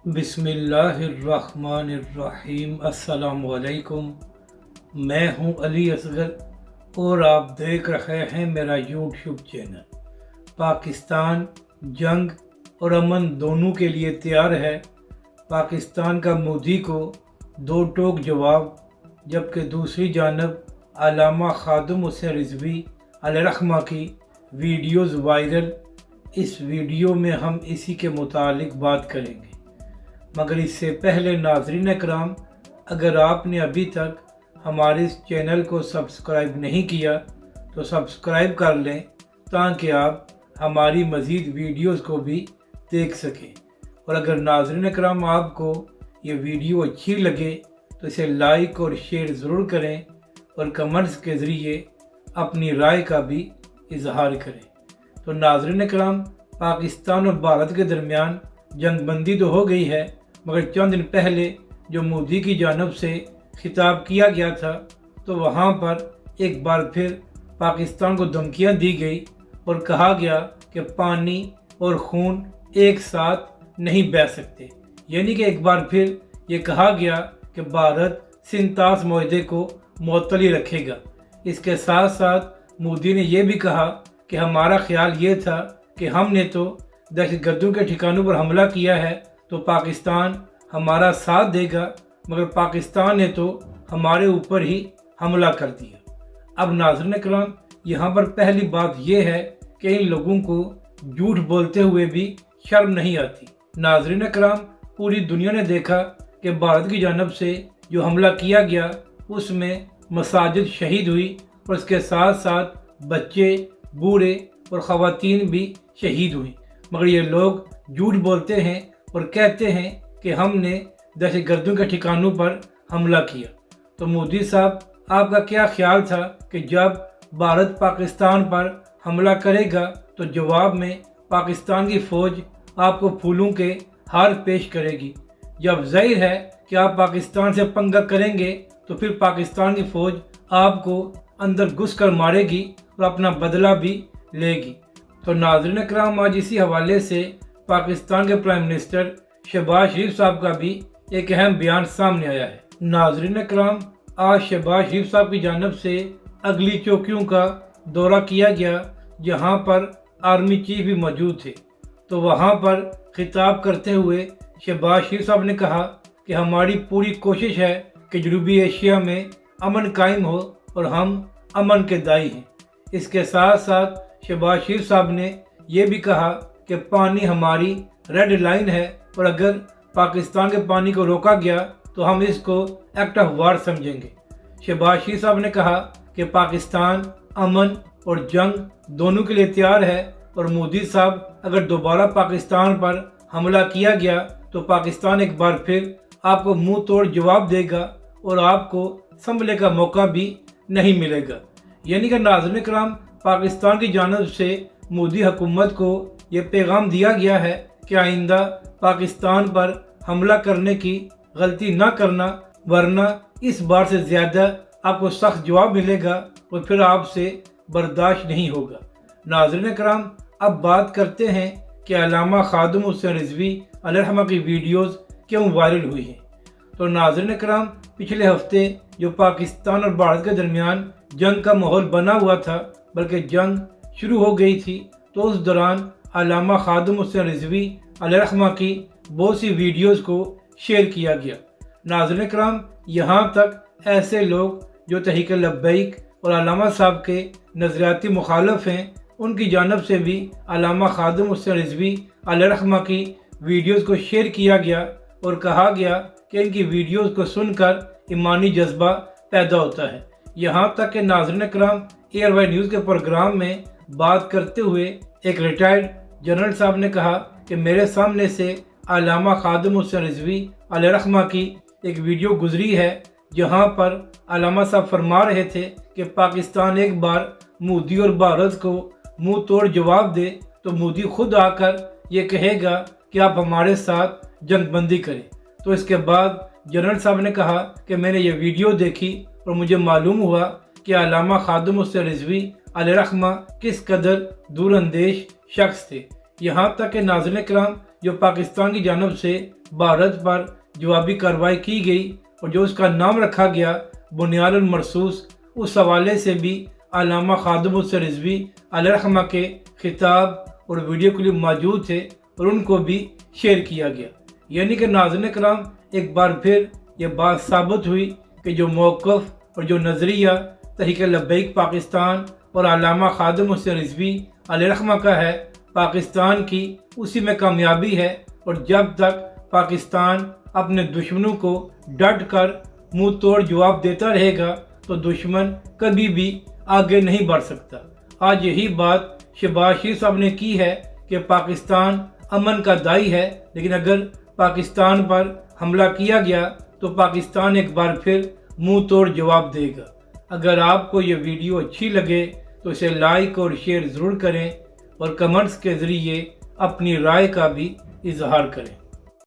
बिस्मिल्लाहिर्रहमानिर्रहीम। अस्सलाम वालेकुम। मैं हूं अली असगर और आप देख रहे हैं मेरा यूट्यूब चैनल। पाकिस्तान जंग और अमन दोनों के लिए तैयार है। पाकिस्तान का मोदी को दो टोक जवाब, जबकि दूसरी जानब अल्लामा खादिम हुसैन रिजवी अलैहिर्रहमा की वीडियोज़ वायरल। इस वीडियो में हम इसी के मुतालिक बात करेंगे, मगर इससे पहले नाज़रीन कराम, अगर आपने अभी तक हमारे इस चैनल को सब्सक्राइब नहीं किया तो सब्सक्राइब कर लें, ताकि आप हमारी मज़ीद वीडियोस को भी देख सकें। और अगर नाज़रीन कराम आपको ये वीडियो अच्छी लगे तो इसे लाइक और शेयर ज़रूर करें और कमेंट्स के ज़रिए अपनी राय का भी इजहार करें। तो नाज़रीन कराम, पाकिस्तान और भारत के दरमियान जंगबंदी तो हो गई है, मगर चंद दिन पहले जो मोदी की जानब से खिताब किया गया था, तो वहाँ पर एक बार फिर पाकिस्तान को धमकियाँ दी गई और कहा गया कि पानी और खून एक साथ नहीं बह सकते। यानी कि एक बार फिर ये कहा गया कि भारत सिंतास मुआहदे को मुअत्तली रखेगा। इसके साथ साथ मोदी ने यह भी कहा कि हमारा ख्याल ये था कि हमने तो दहशतगर्दों के ठिकानों पर हमला किया है तो पाकिस्तान हमारा साथ देगा, मगर पाकिस्तान ने तो हमारे ऊपर ही हमला कर दिया। अब नाज़रीन कराम, यहाँ पर पहली बात यह है कि इन लोगों को झूठ बोलते हुए भी शर्म नहीं आती। नाज़रीन कराम, पूरी दुनिया ने देखा कि भारत की जानब से जो हमला किया गया उसमें मसाजिद शहीद हुई और इसके साथ साथ बच्चे, बूढ़े और ख़वातीन भी शहीद हुई, मगर ये लोग झूठ बोलते हैं और कहते हैं कि हमने दहशतगर्दों के ठिकानों पर हमला किया। तो मोदी साहब, आपका क्या ख्याल था कि जब भारत पाकिस्तान पर हमला करेगा तो जवाब में पाकिस्तान की फ़ौज आपको फूलों के हार पेश करेगी। जब जाहिर है कि आप पाकिस्तान से पंगा करेंगे तो फिर पाकिस्तान की फ़ौज आपको अंदर घुस कर मारेगी और अपना बदला भी लेगी। तो नाज़रीन कराम, आज इसी हवाले से पाकिस्तान के प्राइम मिनिस्टर शहबाज शरीफ साहब का भी एक अहम बयान सामने आया है। नाज़रीन कराम, आज शहबाज शरीफ साहब की जानब से अगली चौकियों का दौरा किया गया, जहां पर आर्मी चीफ भी मौजूद थे। तो वहां पर खिताब करते हुए शहबाज शरीफ साहब ने कहा कि हमारी पूरी कोशिश है कि जनूबी एशिया में अमन कायम हो और हम अमन के दाई हैं। इसके साथ साथ शहबाज शरीफ साहब ने यह भी कहा कि पानी हमारी रेड लाइन है और अगर पाकिस्तान के पानी को रोका गया तो हम इसको एक्ट ऑफ वार समझेंगे। शहबाज शरीफ साहब ने कहा कि पाकिस्तान अमन और जंग दोनों के लिए तैयार है और मोदी साहब, अगर दोबारा पाकिस्तान पर हमला किया गया तो पाकिस्तान एक बार फिर आपको मुंह तोड़ जवाब देगा और आपको संभलने का मौका भी नहीं मिलेगा। यानी कि नाज़रीन कराम, पाकिस्तान की जानब से मोदी हुकूमत को ये पैगाम दिया गया है कि आइंदा पाकिस्तान पर हमला करने की गलती न करना, वरना इस बार से ज़्यादा आपको सख्त जवाब मिलेगा और फिर आपसे बर्दाश्त नहीं होगा। नाज़रीन कराम, अब बात करते हैं कि अल्लामा खादिम हुसैन रिजवी अलैहिर्रहमा की वीडियोज़ क्यों वायरल हुई हैं। तो नाज़रीन कराम, पिछले हफ्ते जो पाकिस्तान और भारत के दरमियान जंग का माहौल बना हुआ था, बल्कि जंग शुरू हो गई थी, तो उस दौरान अल्लामा खादिम हुसैन रिजवी अलैहिर्रहमा की बहुत सी वीडियोज़ को शेयर किया गया। नाज़रीन कराम, यहाँ तक ऐसे लोग जो तहरीक लब्बैक और अल्लामा साहब के नज़रियाती मुखालफ हैं, उनकी जानब से भी अल्लामा खादिम हुसैन रिजवी अलैहिर्रहमा की वीडियोज़ को शेयर किया गया और कहा गया कि इनकी वीडियोज़ को सुनकर ईमानी जज्बा पैदा होता है। यहाँ तक कि नाज़रीन कराम, एयरवाई न्यूज़ के प्रोग्राम में बात करते हुए एक रिटायर्ड जनरल साहब ने कहा कि मेरे सामने से अल्लामा खादिम हुसैन रिजवी अलैहिर्रहमा की एक वीडियो गुजरी है, जहाँ पर अल्लामा साहब फरमा रहे थे कि पाकिस्तान एक बार मोदी और भारत को मुंह तोड़ जवाब दे तो मोदी खुद आकर ये कहेगा कि आप हमारे साथ जंगबंदी करें। तो इसके बाद जनरल साहब ने कहा कि मैंने ये वीडियो देखी और मुझे मालूम हुआ कि अल्लामा खादिम हुसैन रिजवी अलैहिर्रहमा किस कदर दूरअंदेश शख्स थे। यहाँ तक कि नाज़रीन कराम, जो पाकिस्तान की जानब से भारत पर जवाबी कार्रवाई की गई और जो उसका नाम रखा गया बुनियाद मरसूस, उस हवाले से भी अल्लामा खादिम हुसैन रिजवी अलैहिर्रहमा के खिताब और वीडियो क्लिप मौजूद थे और उनको भी शेयर किया गया। यानी कि नाज़रीन कराम, एक बार फिर ये बात साबित हुई कि जो मौक़िफ़ और जो नज़रिया तहरीक लब्बैक पाकिस्तान और अल्लामा खादिम हुसैन रिजवी अलैहिर्रहमा का है, पाकिस्तान की उसी में कामयाबी है। और जब तक पाकिस्तान अपने दुश्मनों को डट कर मुंह तोड़ जवाब देता रहेगा तो दुश्मन कभी भी आगे नहीं बढ़ सकता। आज यही बात शहबाज शरीफ साहब ने की है कि पाकिस्तान अमन का दाई है, लेकिन अगर पाकिस्तान पर हमला किया गया तो पाकिस्तान एक बार फिर मुंह तोड़ जवाब देगा। अगर आपको ये वीडियो अच्छी लगे तो इसे लाइक और शेयर ज़रूर करें और कमेंट्स के ज़रिए अपनी राय का भी इजहार करें।